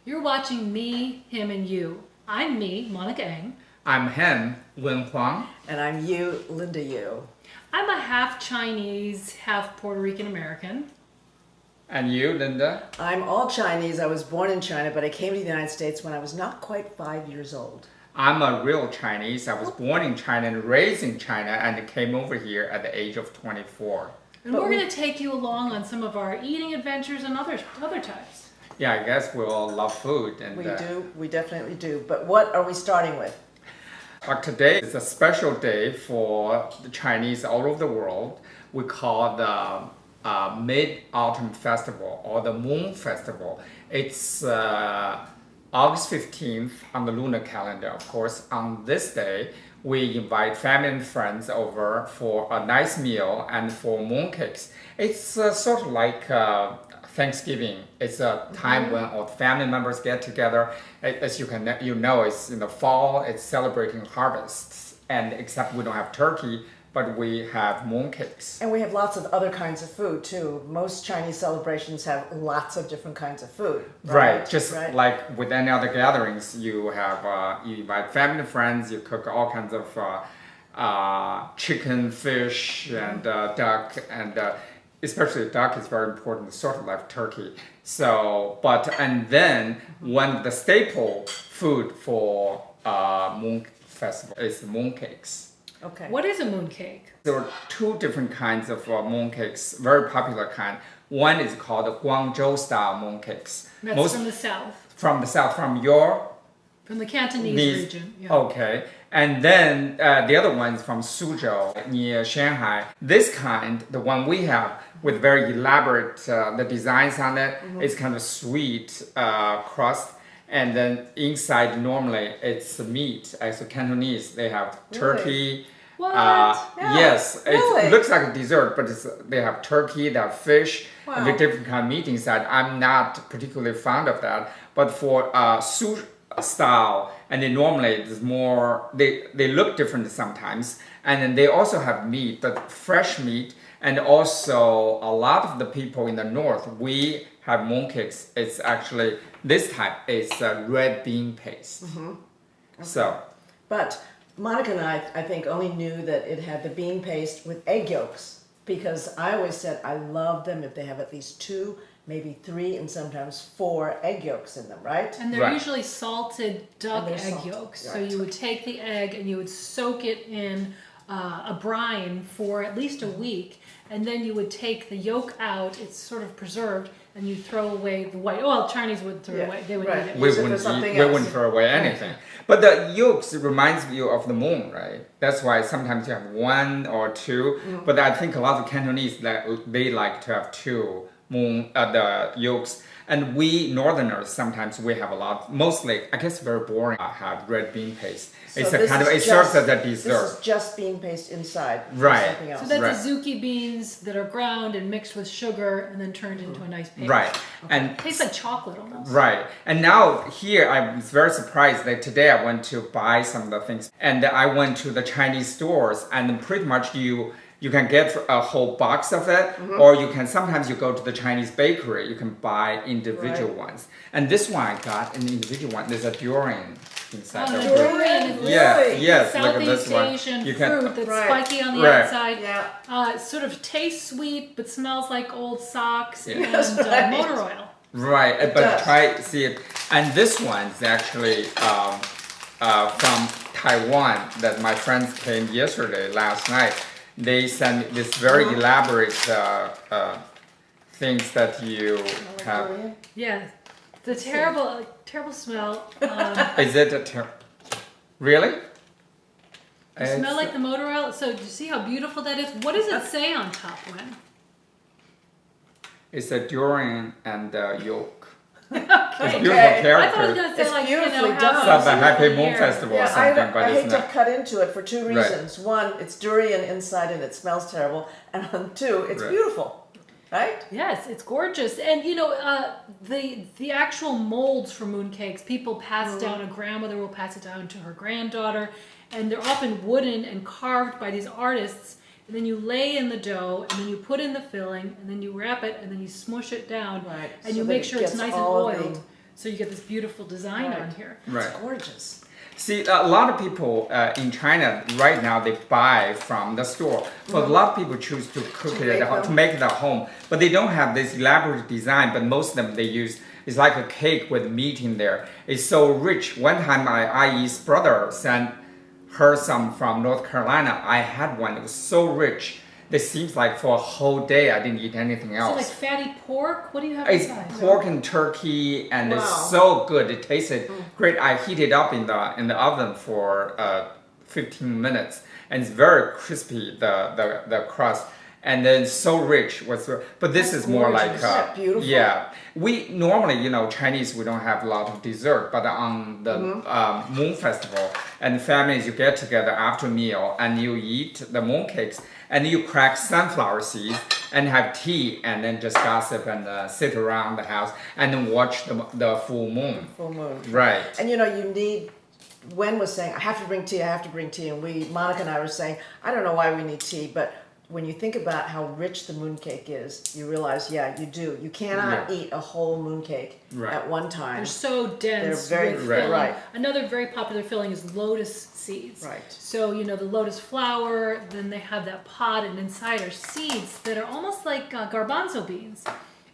You're watching Me, Him, and You. I'm me, Monica Eng. I'm him, Wen Huang. And I'm you, Linda Yu. I'm a half Chinese, half Puerto Rican American. And you, Linda? I'm all Chinese. I was born in China, but I came to the United States when I was not quite 5 years old. I'm a real Chinese. I was born in China and raised in China and came over here at the age of 24. And we're going to take you along on some of our eating adventures and other types. Yeah, I guess we all love food. And We do. We definitely do. But what are we starting with? Today is a special day for the Chinese all over the world. We call the Mid-Autumn Festival or the Moon Festival. It's August 15th on the lunar calendar. Of course, on this day, we invite family and friends over for a nice meal and for mooncakes. It's sort of like Thanksgiving. It's a time when all family members get together. As you know, it's in the fall. It's celebrating harvests, and except we don't have turkey, but we have mooncakes. And we have lots of other kinds of food too. Most Chinese celebrations have lots of different kinds of food. Right. Just like with any other gatherings, you have you invite family and friends. You cook all kinds of chicken, fish, and duck, and especially duck is very important, sort of like turkey. So, and then when the staple food for Moon Festival is mooncakes. Okay. What is a mooncake? There are two different kinds of mooncakes, very popular kind. One is called the Guangzhou style mooncakes. That's from the south. From the south, from your From the Cantonese region. Yeah. Okay. And then the other one's from Suzhou, near Shanghai. This kind, the one we have, with very elaborate the designs on it, it's kind of sweet crust. And then inside, normally, it's meat. As a Cantonese, they have turkey. What? Yes, Really? it looks like a dessert, but they have turkey, they have fish, Wow. and the different kind of meat inside. I'm not particularly fond of that, but for sushi style, and they normally it's more. They look different sometimes, and then they also have meat, the fresh meat, and also a lot of the people in the north we have mooncakes. It's actually this type is red bean paste. Okay. So. But Monica and I think, only knew that it had the bean paste with egg yolks, because I always said I love them if they have at least 2, maybe 3, and sometimes 4 egg yolks in them, right? And they're Right. usually salted duck egg salted, yolks. So right. you would take the egg and you would soak it in a brine for at least a week, and then you would take the yolk out. It's sort of preserved, and you throw away the white. Well, Chinese would throw Yeah, away. They would right. eat it. We Use it for wouldn't something we else. wouldn't throw away anything. But the yolks reminds you of the moon, right? That's why sometimes you have 1 or 2. But I think a lot of Cantonese they like to have 2 the yolks. And we Northerners sometimes we have a lot. Mostly, I guess, very boring. Have red bean paste. So It's a this kind of is it serves just- as a This dessert. is just bean paste inside. Right. Something else. So that's Right. azuki beans that are ground and mixed with sugar and then turned into a nice paste. Right. And Tastes like chocolate almost. right. And now here I was very surprised that today I went to buy some of the things, and I went to the Chinese stores, and pretty much you can get a whole box of it, or you can sometimes you go to the Chinese bakery, you can buy individual ones. And this one I got an individual one. There's a durian inside. Oh, the the fruit. durian is Yeah, Really? yes, look at this Southeast one. Asian You can fruit that's Right. spiky on the Right. outside. Yeah. It sort of tastes sweet but smells like old socks Yeah. and That's right. motor oil. Right, but does. try see it. And this one's actually from Taiwan. That my friends came last night. They sent me this very elaborate things that you have. Durian? Yeah, the terrible smell. Is it really? Smell like the motor oil. So do you see how beautiful that is? What does it say on top, Wen? It's a durian and yolk. It's Okay. beautiful I thought it was character. going to say It's like, beautifully how done. It's of the beautiful Happy the Moon air. Festival or Yeah, something, but I it's hate to not. cut into it for 2 reasons. One, it's durian inside and it smells terrible, and 2, it's Right. beautiful, right? Yes, it's gorgeous, and you know the actual molds for mooncakes. People pass down. A grandmother will pass it down to her granddaughter, and they're often wooden and carved by these artists. And then you lay in the dough, and then you put in the filling, and then you wrap it, and then you smush it down, Right. and So you that make it sure it's gets nice and all of the oiled. So you get this beautiful design on here. Right. It's gorgeous. See, a lot of people in China right now, they buy from the store. But a lot of people choose to cook it at home, to make it at home. But they don't have this elaborate design, but most of them they use, it's like a cake with meat in there. It's so rich. One time my IE's brother sent her some from North Carolina. I had one, it was so rich. It seems like for a whole day I didn't eat anything else. So like fatty pork? What do you have It's inside? pork and turkey, and Wow. it's so good. It tasted great. I heat it up in the oven for 15 minutes, and it's very crispy. The crust, and then so rich. But this is more like gorgeous. Isn't that beautiful? yeah. We normally, Chinese, we don't have a lot of dessert, but on the Moon Festival, and families, you get together after meal and you eat the moon cakes, and you crack sunflower seeds and have tea, and then just gossip and sit around the house and then watch the full moon. Full moon. Right. And you need, Wen was saying, I have to bring tea, and Monica and I were saying, I don't know why we need tea, but when you think about how rich the mooncake is, you realize, yeah, you do. You cannot eat a whole mooncake at one time. They're so dense. They're very with right. filling. Right. Another very popular filling is lotus seeds. Right. So, the lotus flower, then they have that pod, and inside are seeds that are almost like garbanzo beans.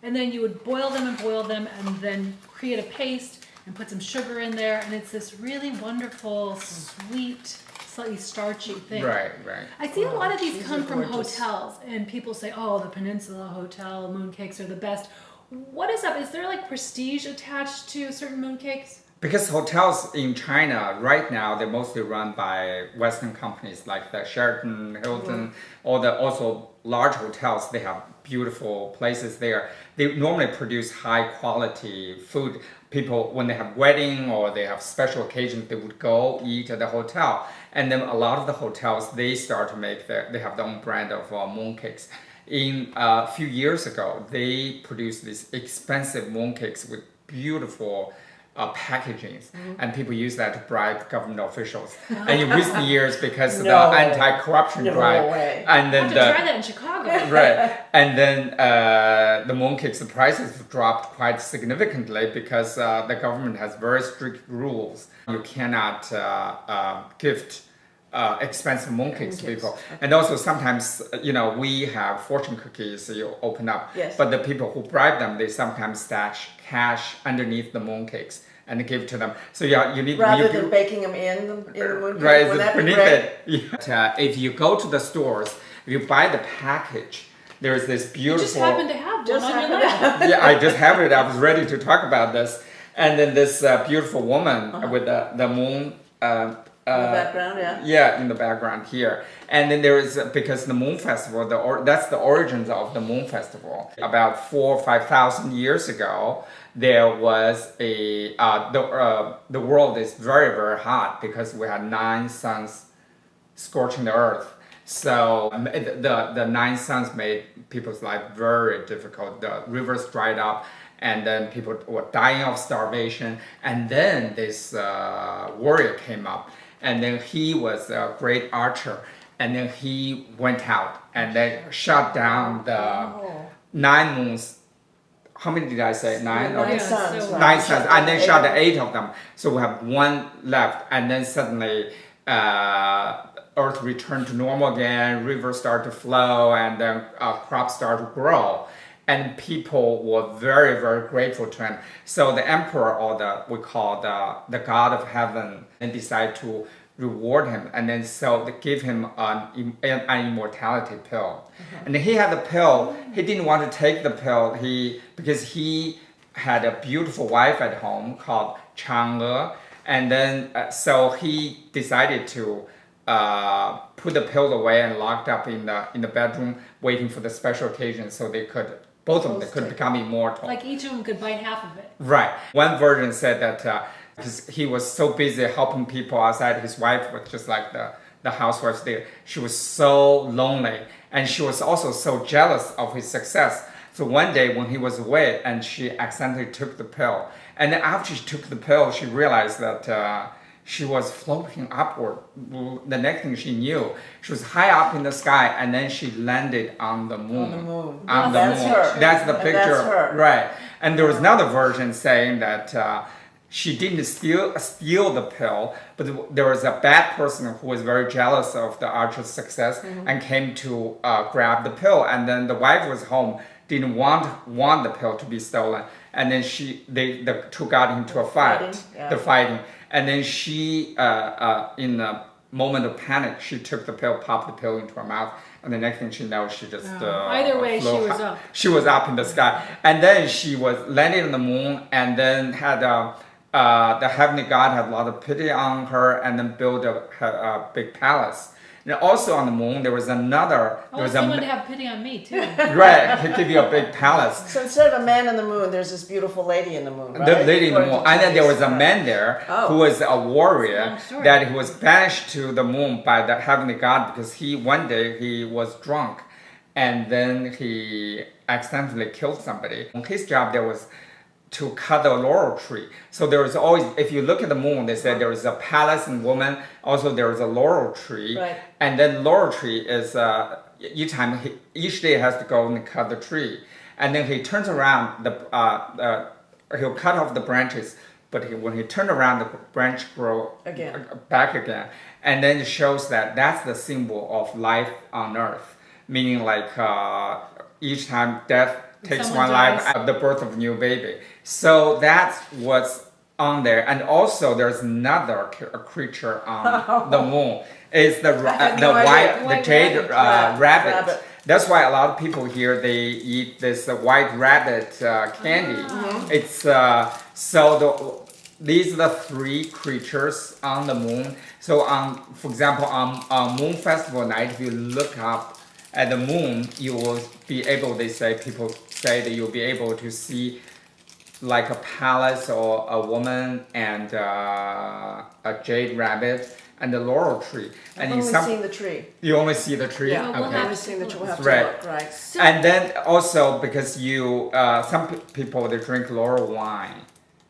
And then you would boil them and then create a paste and put some sugar in there. And it's this really wonderful, sweet, slightly starchy thing. Right. I see a lot of these these come are from gorgeous. hotels, and people say, "Oh, the Peninsula Hotel mooncakes are the best." What is up? Is there like prestige attached to certain mooncakes? Because hotels in China right now, they're mostly run by Western companies like the Sheraton, Hilton, also large hotels. They have beautiful places there. They normally produce high quality food. People, when they have wedding or they have special occasions, they would go eat at the hotel. And then a lot of the hotels, they start to make they have their own brand of mooncakes. In a few years ago, they produced these expensive mooncakes with beautiful packagings, and people use that to bribe government officials. And in recent years, because of the anti-corruption drive, and then I have to try that in Chicago. right, and then the mooncakes, the prices have dropped quite significantly because the government has very strict rules. You cannot gift expensive mooncakes to people. And also sometimes, we have fortune cookies you open up, but the people who bribe them, they sometimes stash cash underneath the mooncakes and give to them. So you need rather than baking them in the mooncake. Right, Would that be beneath great? it. Yeah. If you go to the stores, if you buy the package, there's this beautiful. You just happen to have one on your lap. Yeah, I just have it. I was ready to talk about this. And then this beautiful woman with the moon. In the background, yeah. Yeah, in the background here. And then there is, because the Moon Festival, that's the origins of the Moon Festival. About 4,000 or 5,000 years ago, there was the world is very, very hot because we had 9 suns scorching the earth. So the 9 suns made people's life very difficult. The rivers dried up, and then people were dying of starvation. And then this warrior came up, and then he was a great archer, and then he went out and then shot down the 9 moons. How many did I say? 9? Nine Okay. suns. so- right. 9 suns, and then shot 8 of them. So we have 1 left, and then suddenly Earth returned to normal again. Rivers start to flow, and then crops start to grow. And people were very, very grateful to him. So the emperor, or we call the god of heaven, and decided to reward him, and then so they give him an immortality pill. And he had the pill. He didn't want to take the pill. Because he had a beautiful wife at home called Chang'e, and then so he decided to put the pill away and locked up in the bedroom, waiting for the special occasion, so both of them could become immortal. Like each of them could bite half of it. Right. One version said that because he was so busy helping people outside, his wife was just like the housewives there. She was so lonely, and she was also so jealous of his success. So one day when he was away, and she accidentally took the pill, and then after she took the pill, she realized that she was floating upward. The next thing she knew, she was high up in the sky, and then she landed on the moon. On the moon. On the That's moon. her. That's the And picture. that's her. Right. And there was another version saying that she didn't steal the pill, but there was a bad person who was very jealous of the archer's success and came to grab the pill. And then the wife was home, didn't want the pill to be stolen. And then the two got into a fight, the fighting. And then she, in a moment of panic, she took the pill, popped the pill into her mouth. And the next thing she knows, she just either way, she was up. She was up in the sky, and then she was landing on the moon, and then had the heavenly God had a lot of pity on her, and then built a big palace. And also on the moon, there was another. Oh, someone to have pity on me too. Right, to give you a big palace. So instead of a man in the moon, there's this beautiful lady in the moon, right? The lady in the moon, and then there was a man there who was a warrior that he was banished to the moon by the heavenly God because one day he was drunk, and then he accidentally killed somebody. His job there was to cut the laurel tree. So there was always, if you look at the moon, they said there is a palace and woman. Also there is a laurel tree, right. And then laurel tree is each day has to go and cut the tree, and then he turns around he'll cut off the branches, but when he turned around, the branch grow back again, and then it shows that that's the symbol of life on earth, meaning like each time death takes one life at the birth of a new baby. So that's what's on there. And also there's another creature on the moon. It's the jade rabbit. That's why a lot of people here, they eat this white rabbit candy. It's these are the three creatures on the moon. So for example, on Moon Festival night, if you look up at the moon, you will be able, people say that you'll be able to see like a palace or a woman and a jade rabbit and the laurel tree. And I've only seen the tree. You only see the tree? Yeah, okay. we'll have to see the tree. We'll have to look, right. So, and then also because some people, they drink laurel wine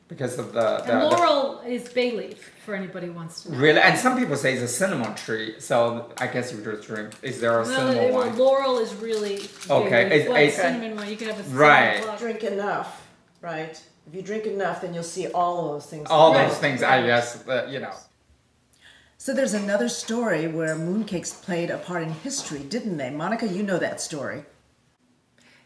because of and laurel is bay leaf, for anybody who wants to know. Really? And some people say it's a cinnamon tree, so I guess you just drink. Is there a cinnamon wine? Laurel is really okay. It's cinnamon wine. You can have a cinnamon block. Drink enough, right? If you drink enough, then you'll see all of those things. All those things, I guess, you know. So there's another story where mooncakes played a part in history, didn't they? Monica, you know that story.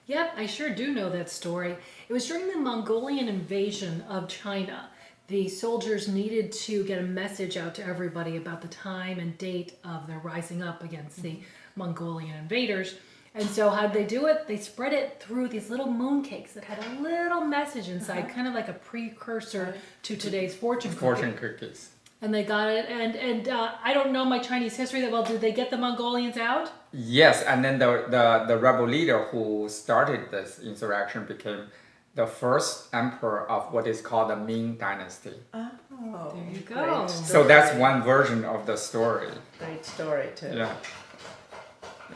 Yep, I sure do know that story. It was during the Mongolian invasion of China. The soldiers needed to get a message out to everybody about the time and date of their rising up against the Mongolian invaders. And so how'd they do it? They spread it through these little mooncakes that had a little message inside, kind of like a precursor to today's fortune cookies. And they got it, and I don't know my Chinese history that well. Did they get the Mongolians out? Yes, and then the rebel leader who started this insurrection became the first emperor of what is called the Ming Dynasty. Oh, there you go. So that's one version of the story. Great story too. Yeah.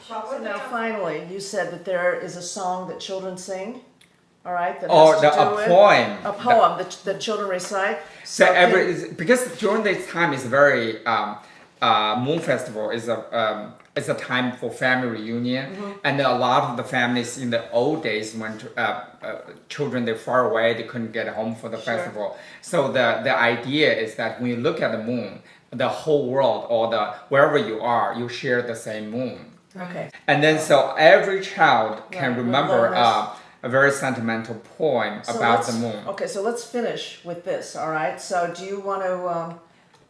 So now finally, you said that there is a song that children sing. All right. That Or has to do a with poem. A poem that children recite. So because during this time is very Moon Festival is a time for family reunion, and a lot of the families in the old days when children they're far away, they couldn't get home for the festival. So the idea is that when you look at the moon, the whole world or wherever you are, you share the same moon. Okay. And then so every child can remember a very sentimental poem about the moon. Okay, so let's finish with this, all right? So do you want to... Are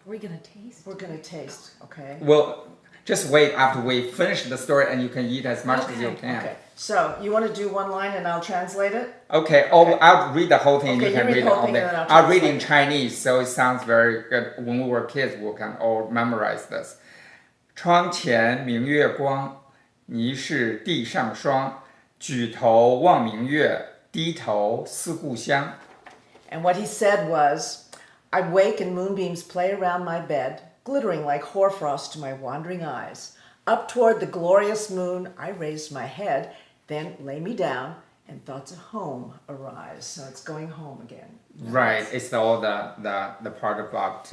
we going to taste? We're going to taste, okay? Well, just wait after we finish the story and you can eat as much as you can. Okay, so you want to do one line and I'll translate it? Okay, I'll read the whole thing and you can read the it whole all thing day. and then I'll read in Chinese, so it sounds very good. When we were kids, we can all memorize this. 窗前明月光，疑是地上霜。举头望明月，低头思故乡。 And what he said was, I wake and moonbeams play around my bed, glittering like hoarfrost to my wandering eyes. Up toward the glorious moon, I raise my head, then lay me down, and thoughts of home arise. So it's going home again. Right, it's all the part about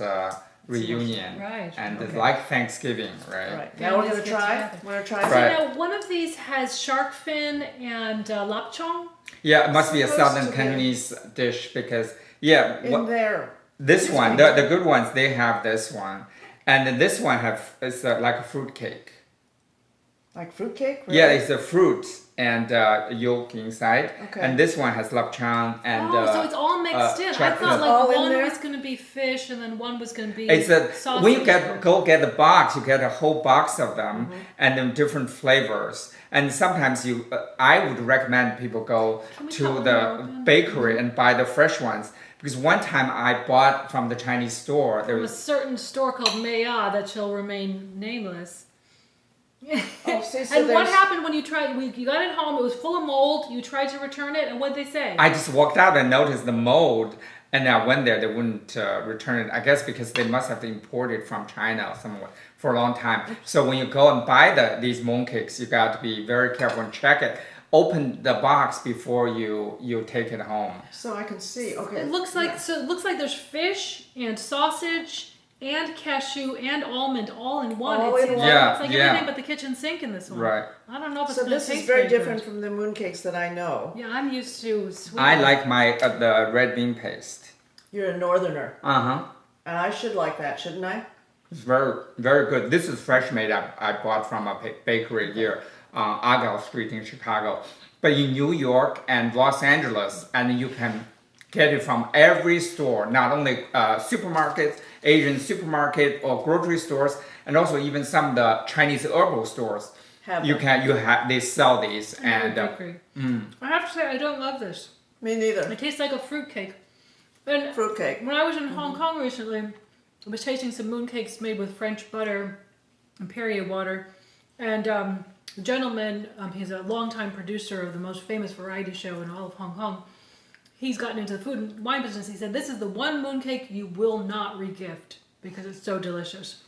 reunion. Right, And it's okay. like Thanksgiving, right? Right. Now we're Families gonna get try. together. We're gonna try. So Right. now one of these has shark fin and lapchong. Yeah, it must be a Supposed southern to be. Cantonese dish because yeah, In there. this one, the good ones, they have this one, and then this one is like a fruit cake. Like fruitcake? Yeah, it's a fruit and yolk inside, Okay. and this one has lapchang and. So it's all mixed in. I chocolate. thought All like in one there? was going to be fish and then one was going to be It's a sausage. when you go get the box, you get a whole box of them, and then different flavors. And sometimes I would recommend people go Can we cut to one the more open? bakery and buy the fresh ones because one time I bought from the Chinese store. There From a was certain store called Maya that shall remain nameless. Oh, see, so And what there's- happened when you tried? You got it home. It was full of mold. You tried to return it, and what did they say? I just walked out and noticed the mold, and I went there. They wouldn't return it. I guess because they must have imported from China or somewhere for a long time. So when you go and buy these mooncakes, you got to be very careful and check it. Open the box before you take it home. So I can see. Okay. It looks like there's fish and sausage and cashew and almond all in one. All It's in one. Yeah, it's like yeah. everything but the kitchen sink in this one. Right. I don't know if it's So gonna this taste is very good. different from the mooncakes that I know. Yeah, I'm used to sweet. I like my the red bean paste. You're a northerner, Uh-huh. and I should like that, shouldn't I? It's very, very good. This is fresh made up. I bought from a bakery here on Argyle Street in Chicago. But in New York and Los Angeles, and you can get it from every store, not only supermarkets, Asian supermarket or grocery stores, and also even some of the Chinese herbal stores. They sell these and bakery. I have to say I don't love this. Me neither. It tastes like a fruitcake. And Fruitcake. when I was in Hong Kong recently, I was tasting some mooncakes made with French butter and Perrier water. And the gentleman, he's a longtime producer of the most famous variety show in all of Hong Kong. He's gotten into the food and wine business. He said, this is the one mooncake you will not regift because it's so delicious.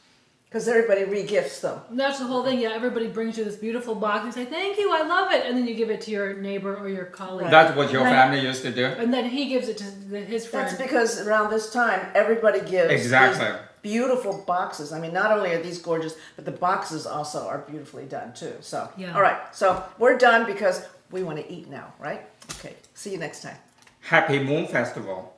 Because everybody regifts them. And that's the whole thing. Yeah, everybody brings you this beautiful box and say, thank you, I love it. And then you give it to your neighbor or your colleague. that's what your Right. family used to do? And then he gives it to his friend. That's because around this time, everybody gives Exactly. these beautiful boxes. I mean, not only are these gorgeous, but the boxes also are beautifully done too. So, Yeah. all right. So we're done because we want to eat now, right? Okay. See you next time. Happy Moon Festival.